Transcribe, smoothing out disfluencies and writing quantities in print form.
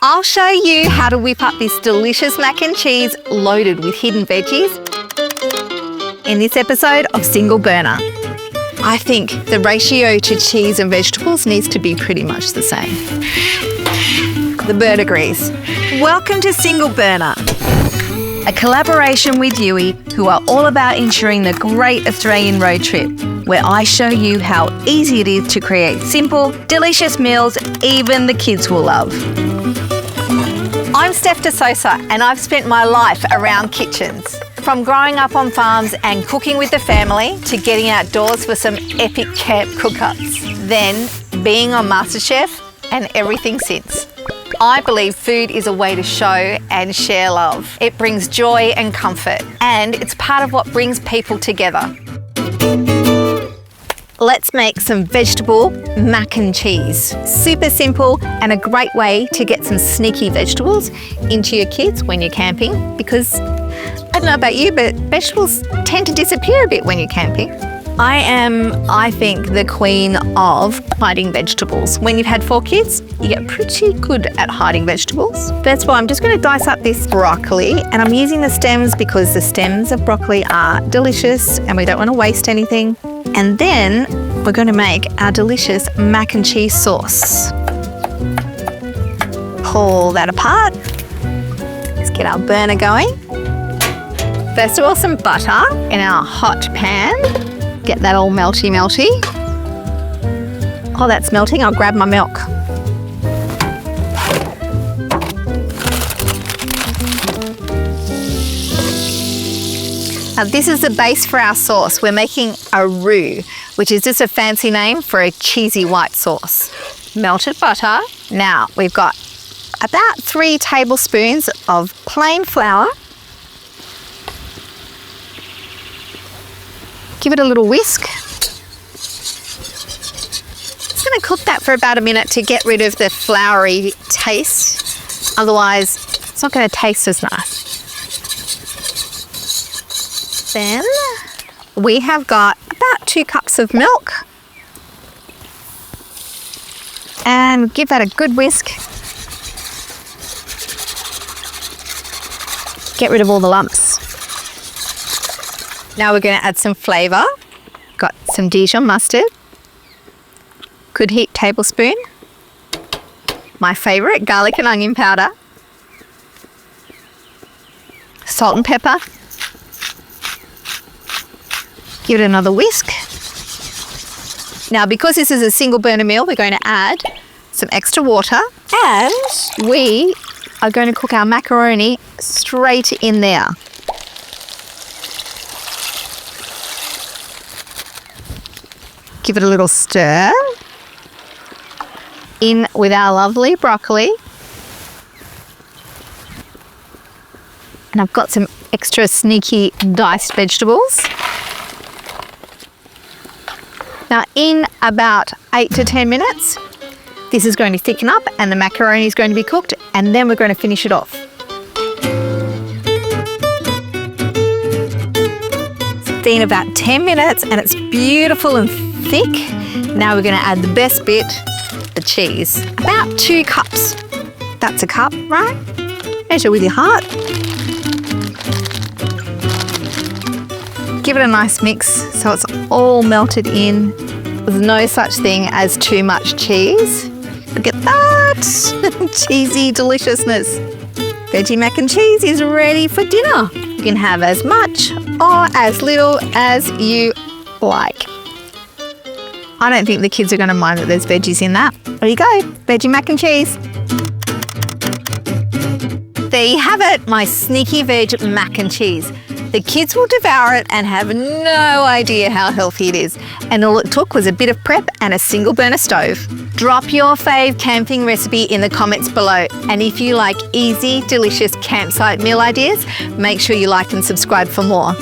I'll show you how to whip up this delicious mac and cheese loaded with hidden veggies in this episode of Single Burner. I think the ratio to cheese and vegetables needs to be pretty much the same. The bird agrees. Welcome to Single Burner, a collaboration with Youi, who are all about ensuring the great Australian road trip, where I show you how easy it is to create simple, delicious meals even the kids will love. I'm Steph de Sousa, and I've spent my life around kitchens. From growing up on farms and cooking with the family to getting outdoors for some epic camp cook-ups. Then being on MasterChef and everything since. I believe food is a way to show and share love. It brings joy and comfort, and it's part of what brings people together. Let's make some vegetable mac and cheese. Super simple and a great way to get some sneaky vegetables into your kids when you're camping, because I don't know about you, but vegetables tend to disappear a bit when you're camping. I think, the queen of hiding vegetables. When you've had 4 kids, you get pretty good at hiding vegetables. First of all, I'm just going to dice up this broccoli, and I'm using the stems because the stems of broccoli are delicious and we don't want to waste anything. And then we're going to make our delicious mac and cheese sauce. Pull that apart. Let's get our burner going. First of all, some butter in our hot pan. Get that all melty. Oh, that's melting. I'll grab my milk. Now, this is the base for our sauce. We're making a roux, which is just a fancy name for a cheesy white sauce. Melted butter. Now, we've got about 3 tablespoons of plain flour. Give it a little whisk. Just going to cook that for about a minute to get rid of the floury taste. Otherwise, it's not going to taste as nice. Then we have got about 2 cups of milk. And give that a good whisk. Get rid of all the lumps. Now we're going to add some flavour. Got some Dijon mustard. Good heat tablespoon. My favourite, garlic and onion powder. Salt and pepper. Give it another whisk. Now, because this is a single burner meal, we're going to add some extra water, and we are going to cook our macaroni straight in there. Give it a little stir. In with our lovely broccoli. And I've got some extra sneaky diced vegetables. Now, in about 8 to 10 minutes, this is going to thicken up and the macaroni is going to be cooked, and then we're going to finish it off. It's been about 10 minutes and it's beautiful and thick. Now we're going to add the best bit, the cheese. About 2 cups. That's a cup, right? Measure with your heart. Give it a nice mix so it's all melted in. There's no such thing as too much cheese. Look at that! Cheesy deliciousness. Veggie mac and cheese is ready for dinner. You can have as much or as little as you like. I don't think the kids are going to mind that there's veggies in that. There you go, veggie mac and cheese. There you have it, my sneaky veg mac and cheese. The kids will devour it and have no idea how healthy it is. And all it took was a bit of prep and a single burner stove. Drop your fave camping recipe in the comments below. And if you like easy, delicious campsite meal ideas, make sure you like and subscribe for more.